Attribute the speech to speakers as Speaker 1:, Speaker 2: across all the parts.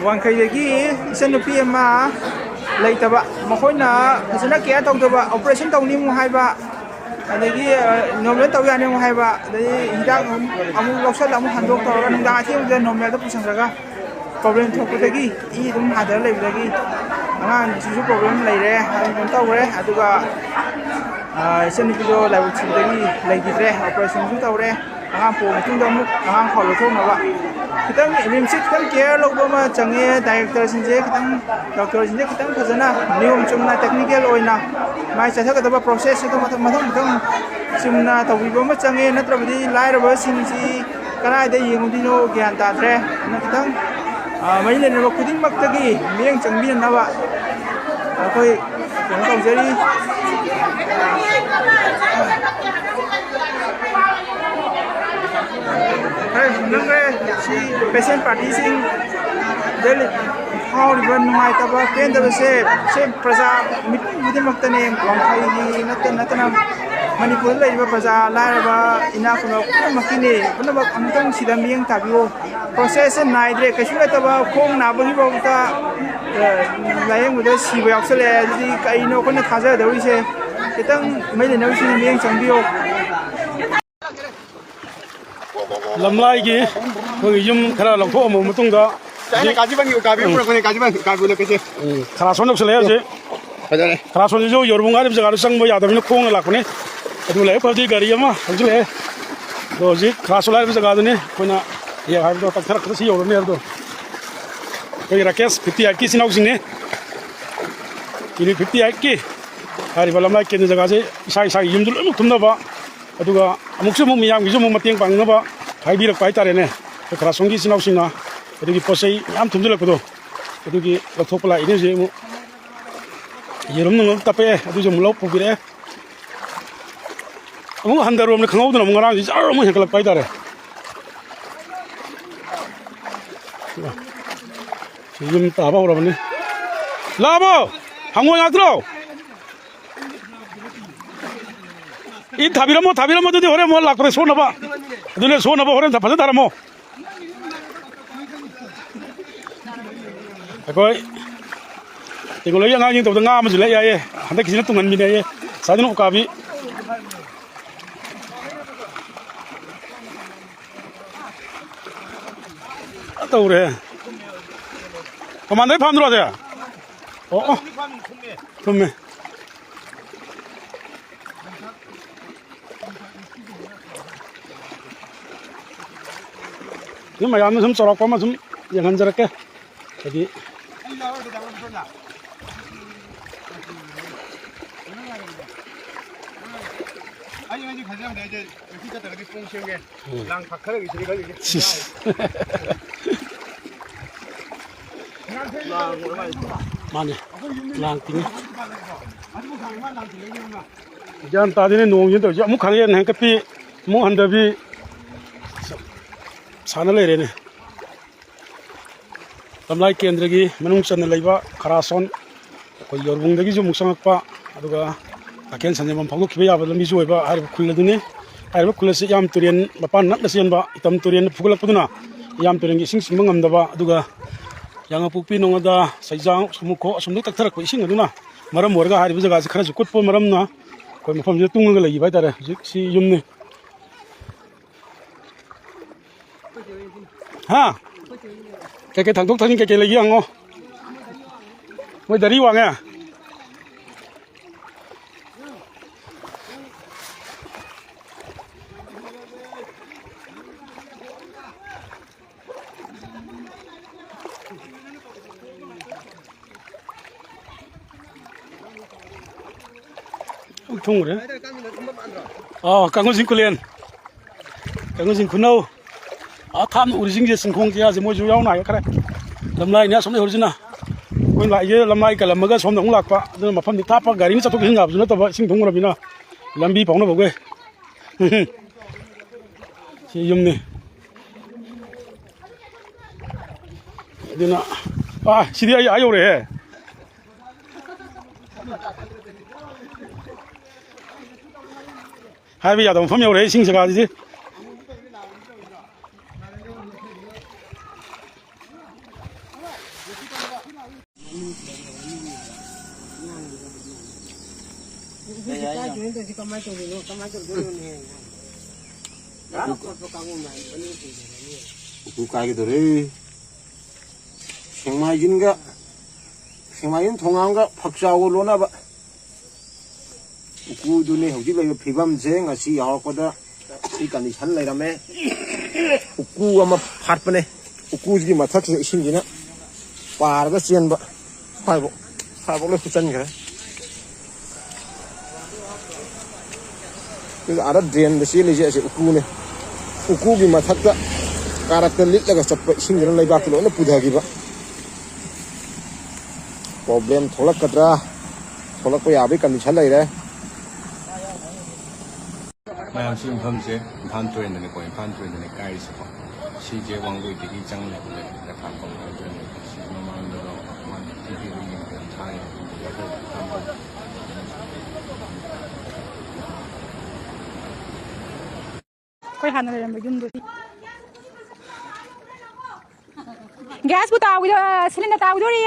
Speaker 1: ꯋꯥꯡꯈꯩꯗꯒꯤ ꯏꯆꯟ ꯅꯨꯄꯤ ꯑꯃ ꯂꯩꯇꯕ ꯃꯈꯣꯏꯅ ꯐꯖꯅ ꯀꯦꯌꯔ ꯇꯧꯗꯕ ꯑꯣꯄꯔꯦꯁꯟ ꯇꯧꯅꯤꯡꯉꯨ ꯍꯥꯏꯕ ꯑꯗꯒꯤ ꯅꯣꯔꯃꯦꯜ ꯇꯧ ꯌꯥꯅꯤꯉꯨ ꯍꯥꯏꯕ ꯑꯗꯒꯤ ꯍꯤꯗꯥꯛ ꯑꯃꯨꯛ ꯂꯧꯁꯜꯂ ꯑꯃꯨꯛ ꯍꯟꯗꯣꯛ ꯇꯧꯔꯒ ꯅꯨꯡꯗꯥꯡ ꯑꯊꯦꯡꯕꯗ ꯅꯣꯔꯃꯦꯜꯗ ꯄꯨꯁꯟꯈ꯭ꯔꯒ ꯄ꯭ꯔꯣꯕ꯭ꯂꯦꯝ ꯊꯣꯛꯄꯗꯒꯤ ꯏ ꯑꯗꯨꯝ ꯍꯥꯊꯔ ꯂꯩꯕꯗꯒꯤ ꯑꯉꯥꯡꯁꯤꯁꯨ ꯄ꯭ꯔꯣꯕ꯭ꯂꯦꯝ ꯂꯩꯔꯦ ꯑꯗꯨꯝ ꯇꯧꯈ꯭ꯔꯦ ꯑꯗꯨꯒ ꯏꯆꯟꯅꯨꯄꯤꯗꯣ ꯂꯥꯏꯕꯛ ꯊꯤꯕꯗꯒꯤ ꯂꯩꯈꯤꯗ꯭ꯔꯦ ꯑꯣꯄꯔꯦꯁꯟꯁꯨ ꯇꯧꯔꯦ ꯑꯉꯥꯡ ꯄꯣꯛꯑ ꯃꯇꯨꯡꯗ ꯑꯃꯨꯛ ꯑꯉꯥꯡ ꯐꯥꯎ ꯂꯧꯊꯣꯛꯅꯕ ꯈꯤꯇꯪ ꯔꯤꯝꯁꯁꯤ ꯈꯤꯇꯪ ꯀꯦꯌꯔ ꯂꯧꯕ ꯑꯃ ꯆꯪꯉꯦ ꯗꯥꯏꯔꯦꯛꯇꯔꯁꯤꯡꯁꯦ ꯈꯤꯇꯪ ꯗꯣꯛꯇꯔꯁꯤꯡꯁꯦ ꯈꯤꯇꯪ ꯐꯖꯅ ꯅꯤꯌꯣꯝ ꯆꯨꯝꯅ ꯇꯦꯛꯅꯤꯀꯦꯜ ꯑꯣꯏꯅ ꯃꯥꯏ ꯆꯠꯊꯒꯗꯕ ꯄ꯭ꯔꯣꯁꯦꯁꯁꯤꯡꯗꯣ ꯃꯊꯪ ꯆꯨꯝꯅ ꯇꯧꯕꯤꯕ ꯑꯃ ꯆꯪꯉꯦ ꯅꯠꯇ꯭ꯔꯕꯗꯤ ꯂꯥꯏꯔꯕꯁꯤꯡꯁꯤ ꯀꯗꯥꯏꯗ ꯌꯦꯡꯉꯨꯗꯣꯏꯅꯣ ꯒ꯭ꯌꯥꯟ ꯇꯥꯗ꯭ꯔꯦ ꯑꯗꯨꯅ ꯈꯤꯇꯪ ꯃꯔꯤ ꯂꯩꯅꯕ ꯈꯨꯗꯤꯡꯃꯛꯇꯒꯤ ꯃꯤꯠꯌꯦꯡ ꯆꯪꯕꯤꯅꯅꯕ ꯑꯩꯈꯣꯏ ꯀꯩꯅꯣ ꯇꯧꯖꯔꯤ ꯈꯔ ꯁꯤ ꯄꯦꯁꯦꯟ ꯄꯥꯔꯇꯤꯁꯤꯡ ꯐꯥꯎꯔꯤꯕ ꯅꯨꯡꯉꯥꯏꯇꯕ ꯄꯦꯟꯗꯕꯁꯦ ꯄ꯭ꯔꯖꯥ ꯃꯤꯄꯨꯝ ꯈꯨꯗꯤꯡꯃꯛꯇꯅꯦ ꯋꯥꯡꯈꯩꯒꯤ ꯅꯠꯇꯅ ꯃꯅꯤꯄꯨꯔꯗ ꯂꯩꯔꯤꯕ ꯄ꯭ꯔꯖꯥ ꯂꯥꯏꯔꯕ ꯏꯅꯥꯛ ꯈꯨꯟꯕ ꯄꯨꯝꯅꯃꯛꯀꯤꯅꯦ ꯄꯨꯝꯅꯃꯛ ꯑꯃꯨꯛꯇꯪ ꯁꯤꯗ ꯃꯤꯠꯌꯦꯡ ꯇꯥꯕꯤꯌꯣ ꯄ꯭ꯔꯣꯁꯦꯁꯁꯦ ꯅꯥꯏꯗ꯭ꯔꯦ ꯀꯩꯁꯨ ꯂꯩꯇꯕ ꯈꯣꯡ ꯅꯥꯕꯒꯤꯐꯥꯎꯗ ꯂꯥꯏꯌꯦꯡꯕꯗ ꯁꯤꯕ ꯌꯥꯎꯁꯜꯂꯛꯑꯦ ꯑꯗꯨꯗꯤ ꯀꯩꯅꯣ ꯑꯩꯈꯣꯏꯅ ꯊꯥꯖꯒꯗꯧꯔꯤꯁꯦ ꯈꯤꯇꯪ ꯃꯩ ꯂꯩꯅꯕꯁꯤꯡꯅ ꯃꯤꯠꯌꯦꯡ ꯆꯪꯕꯤꯌꯣ
Speaker 2: ꯂꯝꯂꯥꯏꯒꯤ ꯑꯩꯈꯣꯏꯒꯤ ꯌꯨꯝ ꯈꯔ ꯂꯧꯊꯣꯛꯑꯝꯃ ꯃꯇꯨꯡꯗ ꯈꯔꯥꯁꯣꯟ ꯌꯧꯁꯜꯂꯛꯑꯦ ꯍꯧꯖꯤꯛ ꯈꯔꯥꯁꯣꯟꯁꯤꯁꯨ ꯌꯧꯔꯨꯕ ꯍꯥꯏꯔꯤꯕ ꯖꯒꯥꯗ ꯆꯪꯕ ꯌꯥꯗꯕꯅꯤꯅ ꯈꯣꯡꯅ ꯂꯥꯛꯄꯅꯤ ꯑꯗꯨ ꯂꯥꯏꯕꯛ ꯐꯕꯗꯤ ꯒꯥꯔꯤ ꯑꯃ ꯍꯧꯖꯤꯜꯂꯛꯑꯦ ꯑꯗꯣ ꯍꯧꯖꯤꯛ ꯈꯔꯥꯁꯣꯟ ꯍꯥꯏꯔꯤꯕ ꯖꯒꯥꯗꯨꯅꯤ ꯑꯩꯈꯣꯏꯅ ꯍꯥꯏꯕꯗꯣ ꯇꯛꯊꯔꯛꯄꯗ ꯁꯤ ꯌꯧꯔꯕꯅꯤ ꯍꯥꯏꯕꯗꯣ ꯑꯩꯈꯣꯏꯒꯤ ꯔꯥꯀꯦꯁ 58ꯀꯤ ꯏꯆꯤꯟ ꯏꯅꯥꯎꯁꯤꯡꯅꯤ ꯀꯤꯂꯣ 58ꯀꯤ ꯍꯥꯏꯔꯤꯕ ꯂꯝꯂꯥꯏ ꯀꯦꯟꯗ꯭ꯔ ꯖꯒꯥꯁꯤ ꯏꯁꯥꯒꯤ ꯌꯨꯝꯗꯨ ꯂꯣꯏꯅꯃꯛ ꯊꯨꯝꯅꯕ ꯑꯗꯨꯒ ꯑꯃꯨꯛꯁꯨ ꯃꯤꯌꯥꯝꯒꯤꯁꯨ ꯃꯇꯦꯡ ꯄꯥꯡꯅꯕ ꯍꯥꯏꯕꯤꯔꯛꯄ ꯍꯥꯏꯇꯥꯔꯦꯅꯦ ꯑꯩꯈꯣꯏ ꯈꯔꯥꯁꯣꯟꯒꯤ ꯏꯆꯤꯟ ꯏꯅꯥꯎꯁꯤꯡꯅ ꯑꯗꯨꯒꯤ ꯄꯣꯠ ꯆꯩ ꯃꯌꯥꯝ ꯊꯨꯝꯖꯤꯜꯂꯛꯄꯗꯣ ꯑꯗꯨꯒꯤ ꯂꯧꯊꯣꯛꯄ ꯂꯥꯛꯏꯅꯦ ꯍꯧꯖꯤꯛ ꯑꯃꯨꯛ ꯌꯦꯔꯨꯝ ꯅꯨꯡ ꯇꯞꯄꯛꯑꯦ ꯑꯗꯨꯁꯨ ꯑꯃꯨꯛ ꯂꯧ ꯄꯨꯕꯤꯔꯛꯑꯦ ꯑꯃꯨꯛ ꯍꯟꯊꯔꯣꯝꯗ ꯈꯪꯍꯧꯗꯅ ꯑꯃꯨꯛ ꯉꯔꯥꯡꯁꯤ ꯖꯔ ꯑꯃꯨꯛ ꯍꯦꯟꯒꯠꯂꯛꯄ ꯍꯥꯏꯇꯥꯔꯦ ꯌꯨꯝ ꯇꯥꯕ ꯍꯧꯔꯕꯅꯤ ꯂꯥꯛꯑꯕꯣ ꯍꯪꯉꯣꯏ ꯉꯥꯛꯇ꯭ꯔꯣ ꯏ ꯊꯥꯕꯤꯔꯝꯃꯣ ꯑꯗꯨꯗꯤ ꯍꯣꯔꯦꯟ ꯑꯃꯨꯛ ꯂꯥꯛꯄꯗ ꯁꯣꯟꯅꯕ ꯑꯗꯨꯅ ꯁꯣꯟꯅꯕ ꯍꯣꯔꯦꯟ ꯐꯖꯅ ꯊꯥꯔꯝꯃꯣ ꯑꯩꯈꯣꯏ ꯇꯦꯡꯀꯣꯂꯣꯒꯤ ꯑꯉꯥꯡꯁꯤꯡ ꯇꯧꯕꯗ ꯉꯥ ꯑꯃꯁꯨ ꯂꯩ ꯌꯥꯏꯌꯦ ꯍꯟꯗꯛꯀꯤꯁꯤꯅ ꯇꯨꯡꯍꯟꯕꯤꯅꯦ ꯌꯥꯏꯌꯦ ꯁꯥꯗꯅ ꯎꯀꯥꯕꯤ ꯇꯧꯔꯦ ꯀꯃꯥꯟꯗꯩ ꯐꯥꯝꯗ꯭ꯔꯣ ꯑꯁꯦ ꯑꯣ ꯊꯨꯝꯃꯦ ꯁꯨꯝ ꯃꯌꯥꯝꯅ ꯁꯨꯝ ꯆꯥꯎꯔꯥꯛꯄ ꯑꯃ ꯁꯨꯝ ꯌꯦꯡꯍꯟꯖꯔꯛꯀꯦ ꯍꯥꯏꯗꯤ ꯃꯥꯅꯦ ꯂꯥꯡ ꯇꯤꯡꯉꯤ ꯒ꯭ꯌꯥꯟ ꯇꯥꯗꯦꯅꯦ ꯅꯣꯡꯁꯤꯅ ꯇꯧꯔꯤꯁꯦ ꯑꯃꯨꯛ ꯈꯪꯍꯦꯟ ꯍꯦꯟꯀꯠꯄꯤ ꯑꯃꯨꯛ ꯍꯟꯊꯕꯤ ꯁꯥꯟꯅ ꯂꯩꯔꯦꯅꯦ ꯂꯝꯂꯥꯏ ꯀꯦꯟꯗ꯭ꯔꯒꯤ ꯃꯅꯨꯡ ꯆꯟꯅ ꯂꯩꯕ ꯈꯔꯥꯁꯣꯟ ꯑꯩꯈꯣꯏ ꯌꯧꯔꯨꯡꯗꯒꯤꯁꯨ ꯑꯃꯨꯛ ꯆꯪꯉꯛꯄ ꯑꯗꯨꯒ ꯇꯈꯦꯜ ꯁꯟꯖꯦꯟꯐꯝ ꯐꯥꯎꯗꯣꯛꯈꯤꯕ ꯌꯥꯕ ꯂꯝꯕꯤꯁꯨ ꯑꯣꯏꯕ ꯍꯥꯏꯔꯤꯕ ꯈꯨꯜ ꯑꯗꯨꯅꯤ ꯍꯥꯏꯔꯤꯕ ꯈꯨꯜ ꯑꯁꯤ ꯌꯥꯝ ꯇꯨꯔꯦꯟ ꯃꯄꯥꯟ ꯅꯛꯅ ꯆꯦꯟꯕ ꯏꯇꯝ ꯇꯨꯔꯦꯟꯅ ꯐꯨꯒꯠꯂꯛꯄꯗꯨꯅ ꯌꯥꯝ ꯇꯨꯔꯦꯟꯒꯤ ꯏꯁꯤꯡ ꯆꯤꯡꯕ ꯉꯝꯗꯕ ꯑꯗꯨꯒ ꯌꯥꯡꯉꯄꯣꯛꯄꯤ ꯅꯣꯡꯉꯗ ꯁꯩꯖꯥꯡ ꯁꯃꯨꯈꯣ ꯑꯁꯣꯝꯗꯒꯤ ꯇꯛꯊꯔꯛꯄ ꯏꯁꯤꯡ ꯑꯗꯨꯅ ꯃꯔꯝ ꯑꯣꯏꯔꯒ ꯍꯥꯏꯔꯤꯕ ꯖꯒꯥꯁꯤ ꯈꯔꯁꯨ ꯀꯨꯠꯄ ꯃꯔꯝꯅ ꯑꯩꯈꯣই ꯃꯐꯝꯁꯤꯗ ꯇꯨꯡꯉꯒ ꯂꯩꯈꯤꯕ ꯍꯥꯏꯇꯥꯔꯦ ꯍꯧꯖꯤꯛ ꯁꯤ ꯌꯨꯝꯅꯤ ꯍꯥ ꯀꯩꯀꯩ ꯊꯥꯡꯗꯣꯛ ꯊꯥꯡꯖꯤꯟ ꯀꯩꯀꯩ ꯂꯩꯒꯦ ꯍꯪꯉꯣ ꯃꯣꯏ ꯗꯔꯤ ꯋꯥꯡꯉꯦ thùng rồi càng dính liền càng dính nâu tham ủ dính gì sinh không kia gì mua chú nhau này cái này làm lại nhá sống này hồi nào quên lại chứ làm lại cả làm cái sống đóng lạc quá nhưng mà phong thì tháp gari nó chặt hình ngập rồi nó tập sinh thùng rồi bị nó làm bi phóng nó vào quê chị dùng này đi nào chị đi ai ai rồi hai bây giờ đồng phẩm nhau đấy sinh ra gì
Speaker 3: กูกายกันตัวเลยเชียงใหม่ยินทองอังก็ผักชาวล้วนอ่ะบะกูดูนี่เขาที่เลยพิบัมเจงอ่ะสิหอกก็ได้ที่กันดิฉันเลยนะแม่กูเอามาผัดไปเนี่ยกูจะมาทักเสียชิ้นนี้นะป่าแล้วก็เสียนบะไฟบอกเลยคุณจันกันคืออาร์ตเดียนเดี๋ยวสิเลยจะกูเนี่ยกูกินมาทักก็การักเตอร์ลิกแล้วก็สับไปชิ้นนี้เลยบ้ากิโลนั่นพูดอะไรบ้างproblem ทอลักกระด้าทอลักไปอาบิกันดิฉันเลยนะ
Speaker 4: ไม่เอาชื่อเพิ่มเสียพันตัวเองในก่อนพันตัวเองในใกล้สิครับชีเจวังวิธีจังเลยนะครับของเราเป็นมันเรามันที่ที่มีคนไทยแล้วก็ทำ
Speaker 5: ค่อยหันอะไรมายุ่งดูสิแก๊สกูตาวอยู่ซิลินเดอร์ตาวอยู่ดิ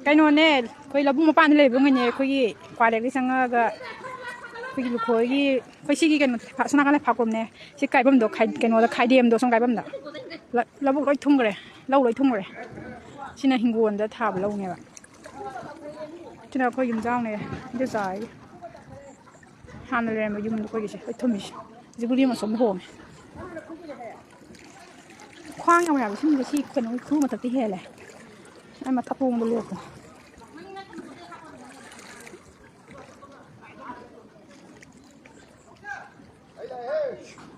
Speaker 5: cái nồi này coi là bung một pan này bung cái này coi qua đây cái sang cái lúc coi xí cái nó sang cái phá cơm này xí cái bấm đồ cái nồi là cái điểm đồ sang cái bấm đó là bung lối thùng rồi lâu lối thùng rồi xin là hình nguồn đã thả lâu nghe bạn cho nên coi dùng dao này để giải hàng này mà dùng coi gì thùng gì chỉ có đi mà sống hồn khoang nhau nào xin cái xí cái nó cứ mà tập tí hè này anh mà thắp hương luôn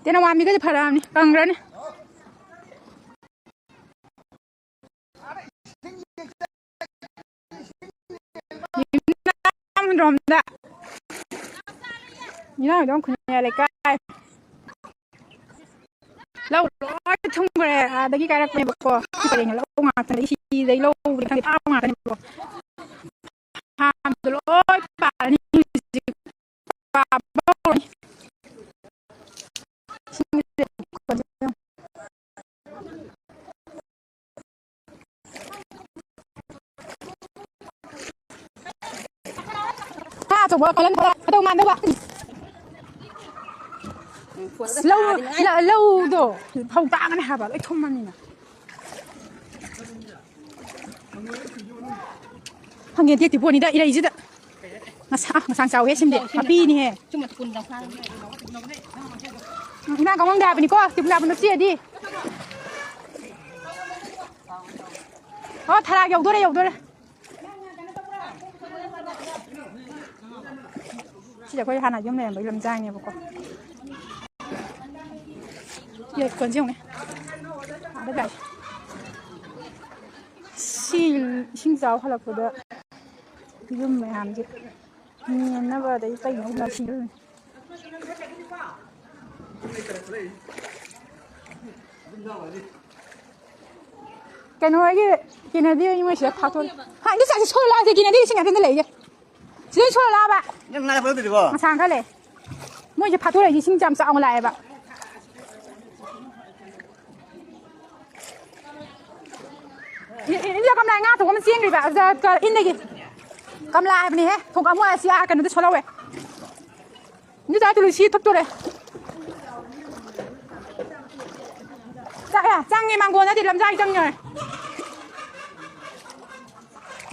Speaker 5: thế nào mình cái gì phải làm nè căng ra nè mình làm đã như nào đó cũng nhà lại cái lâu rồi không về à đây cái này bọc qua cái này lâu ngạc cái gì đấy lâu cái này tao ngạc cái này ham rồi bà đi bà bao chụp vào lên đâu màn đâu bạn lâu rồi không ta cái này hả bạn ấy không màn này hàng nghìn tiền thì buồn đi đây đây chứ đấy mà sang sau hết xem đi mà pi đi hè đang có măng đạp này cô tìm đạp nó chia đi thà dầu tôi đây chỉ là coi hàng này giống này mới làm dai nha bà con giờ còn gì không này đây này xin giáo hay là của đó dùng mày làm gì nó vào đấy tay nó là xí rồi cái nói cái này đi nhưng mà sẽ phá thôi hai đứa sẽ xôi lại thì cái này đi xin cái này lấy chứ chỉ xôi lại bạn
Speaker 3: nhưng này phải được không
Speaker 5: mà sang cái này mới sẽ phá thôi này thì xin chăm sao lại bạn giờ cầm lại ngã thủ mình xiên rồi bạn giờ in đây kì cầm lại này hết thủ cầm mua Asia cái nó xôi lâu vậy như thế tôi xí thấp tôi đây dạ trang nghe mang quần ra thì làm ra trang rồi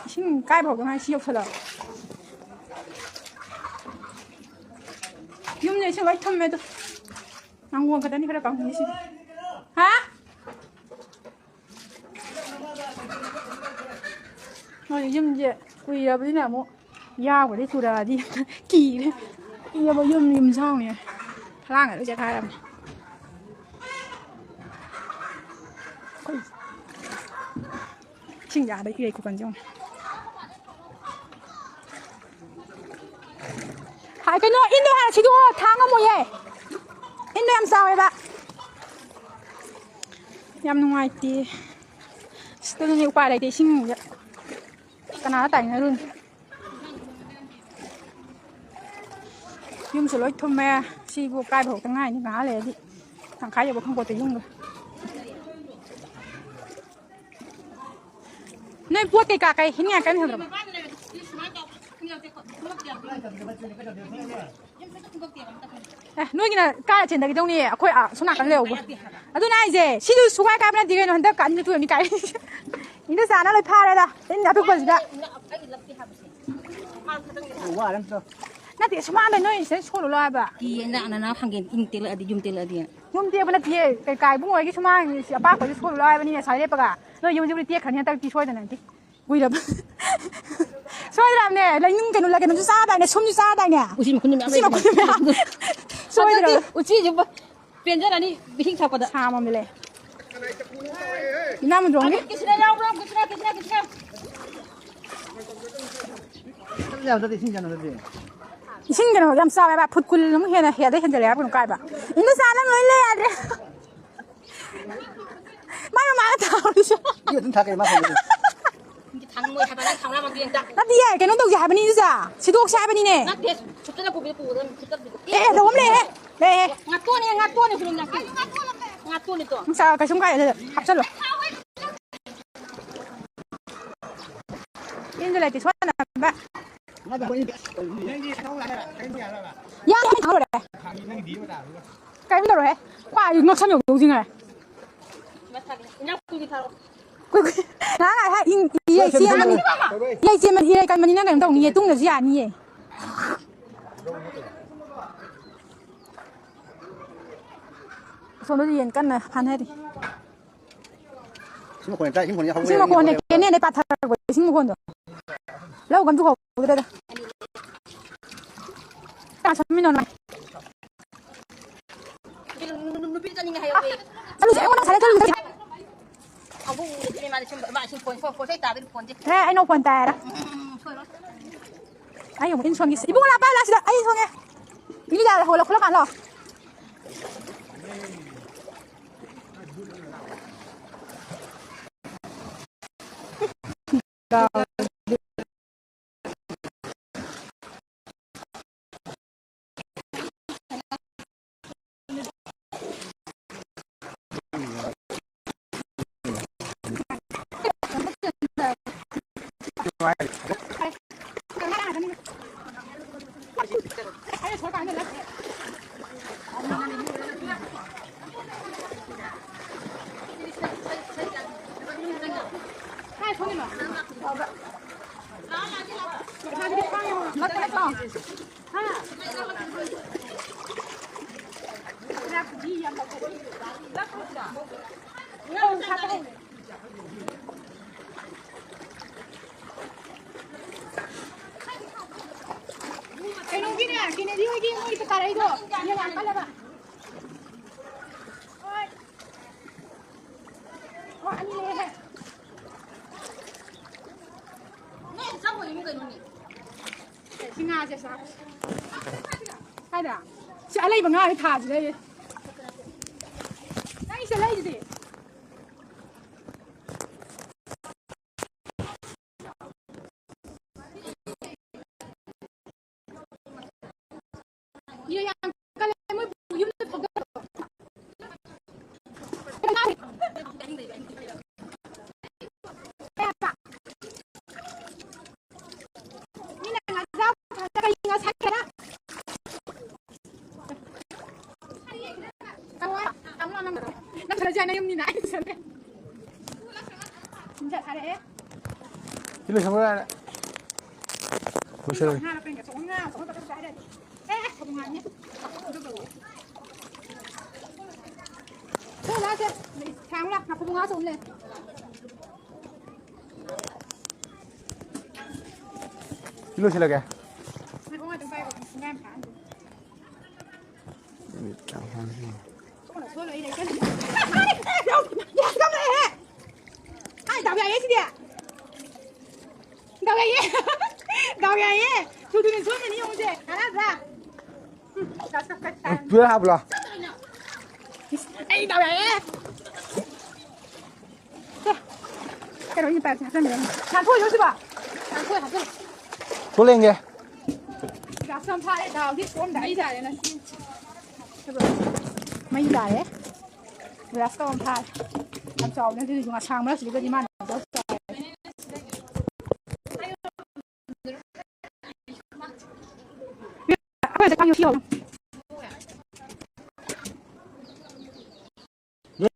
Speaker 5: xin cái bảo cái hai xí thật là dùng này xin lấy thơm mệt mang quần cái đó đi cái đó còn gì xí hả rồi dùng gì quỳ là cái nào mua dao của đấy thu đà đi kỳ đấy giờ bao dùng xong nè lang ở đây chạy thay làm xin giả đấy cái của con trong hai cái nó in đây là chỉ có tháng không mua gì in đây làm sao vậy bạn em ngoài thì tôi nhiều qua đây thì xin vậy cái nào nó tảnh ra luôn dùng sửa lối thôm me si vô cài bảo thằng ngày như cá này đi thằng khái giờ không có tiền dùng rồi nên buốt cái cả cái hình nhà cái này rồi ꯅꯣꯏꯒꯤꯅ ꯀꯥꯏ ꯆꯦꯟꯗꯒꯤꯗꯧꯅꯤ ꯑꯩꯈꯣꯏ ꯁꯣꯝ ꯅꯥꯀꯟ ꯂꯩꯍꯧꯕ ꯑꯗꯨꯅ ꯑꯩꯁꯦ ꯁꯤꯁꯨ ꯁꯨꯒꯥꯏ ꯀꯥꯏꯕ ꯅꯠꯇꯦ ꯀꯩꯅꯣ ꯍꯟꯗꯛ ꯀꯥꯟꯗ ꯇꯨꯔꯃꯤ ꯀꯥꯏ ꯏꯅ ꯆꯥꯅ ꯂꯣꯏ ꯐꯥꯔꯦꯗ ꯏꯟ ꯑꯇꯣꯞꯄꯁꯤꯗ ꯅꯠꯇꯦ ꯁꯨꯃꯥꯡꯗ ꯅꯣꯏ ꯁꯤꯗ ꯁꯣꯜꯂꯨ ꯍꯥꯏꯕ
Speaker 6: ꯀꯤꯌꯦꯅ ꯍꯪꯒꯦꯟ ꯏꯪ ꯇꯦꯜꯂꯛꯑꯗꯤ ꯌꯨꯝ ꯇꯦꯜꯂꯛꯑꯗꯤ
Speaker 5: ꯌꯨꯝ ꯇꯦꯛꯄ ꯅꯠꯇꯦ ꯀꯩꯀꯥ ꯏꯕꯨꯡ ꯑꯣꯏꯒꯤ ꯁꯨꯃꯥꯡ ꯑꯄꯥꯛꯄꯁꯤ ꯁꯣꯜꯂꯨ ꯍꯥꯏꯕꯅꯤꯅꯦ ꯁꯥꯏ ꯂꯦꯞꯄꯒ ꯅꯣꯏ ꯌꯨꯝꯁꯤꯕꯨꯗꯤ ꯇꯦꯛꯈ꯭ꯔꯅꯤ ꯍꯟꯗꯛꯇꯤ ꯁꯣꯏꯗꯅ ꯅꯠꯇꯦ ꯀꯨꯏꯔꯕ ꯁꯣꯏꯗ꯭ꯔꯕꯅꯦ ꯂꯩꯅꯨꯡ ꯀꯩꯅꯣꯁꯨ ꯆꯥꯗꯥꯏꯅꯦ ꯁꯨꯝꯁꯨ ꯆꯥꯗꯥꯏꯅꯦ
Speaker 6: 우지 ꯃꯈꯨꯟ
Speaker 5: ꯃꯌꯥꯝ ꯁꯣꯏꯗ꯭ꯔꯕ
Speaker 6: 우지 ꯄꯦꯟꯖꯔꯅꯤ ꯏꯁꯤꯡ ꯊꯛꯄꯗ
Speaker 5: ꯁꯥꯃꯝꯗ ꯂꯩ 이나무종이
Speaker 6: ꯀꯤꯁꯤꯅ ꯌꯥꯎꯕ꯭ꯔꯣ ꯀꯤꯁꯤꯅ
Speaker 5: 이신 그는 ям 싸워봐 풋굴 너무 해나 해야 돼 현재래 하고는 까봐 이거 사는 걸 해야 돼 마요 마가 다 오르셔
Speaker 3: 이거 좀 타게 맞아.
Speaker 6: 당모에 하다가 당나만 비행다
Speaker 5: 나 뒤에 걔는 동지 하버니 유자 지도 혹시 하버니네
Speaker 6: 나대 죽잖아 보비 보든 죽잖아
Speaker 5: 에 너무 네
Speaker 6: nga또니 그냥 nga또니 또
Speaker 5: 자 가좀 가야 돼 합절로 인들레티 소나 봐 야, 그래. 까이면 해. 와, 이거 참여 오징어. 나가 이게 지면 이게 지면 이래 까면 이나 그냥 동이 동네 지 아니에. 손으로 연 깐나 반해리. 심어코네 걔네 빠타고 심어코는. lâu cầm thuốc hộp đây đây ta chấm mình này
Speaker 6: Lwbidgini hay rồi
Speaker 5: anh sẽ muốn xài cái gì
Speaker 6: ông bung đi mà chim bạn chim phồn thấy ta cái phồn chứ
Speaker 5: thế anh nấu quần tè đó anh dùng in xuân cái gì bung là bao là gì đó anh xuân nghe đi ra là hồi là khối lắm rồi cái nông kia nè, kia này đi hơi kia, ôi cái đấy rồi, kia làm cái là ôi, anh đi lên này,
Speaker 6: nè sao rồi những người nông
Speaker 5: xin ngà chứ sao, hay là, sẽ lấy bằng ngà thì thả gì đây, anh sẽ lấy gì? Iya yang kalian mau buyum tu pegak. Apa? Ini nak ngazap, ada kali ngazap kena. Kamu nak kerja ni yang ni nak sana. Sejak hari eh.
Speaker 3: Kilo sama ada. Masih.
Speaker 5: Nah, apa yang kesong ngah, kesong tak kerja ada. Hubungannya. Thôi lá chứ, kháng là không ngã xuống lên.
Speaker 3: Kilo sila kaya?
Speaker 5: Mày không ai từng bay vào nghe em phán. Con là lấy đây cái gì? Đâu? Come đây. Ai đào vậy gì vậy? Đào vậy. Đào vậy. Chú đừng xuống này đi ông gì? Hả ra?
Speaker 3: Dua hab lah.
Speaker 5: Ê, đào vậy. Cái đó như bà trả cho mình. Thằng thôi thôi chứ bà. Thằng thôi hả chứ?
Speaker 3: Cố lên kìa.
Speaker 5: Gà xăm pha đấy, đào đi xuống đáy ra đấy này. Mấy đài đấy. Gà xăm pha. Làm trò nên thì dùng ngà sang mới chỉ có đi man. 더.
Speaker 3: 네.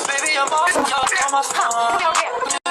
Speaker 7: Baby, I'm on your phone.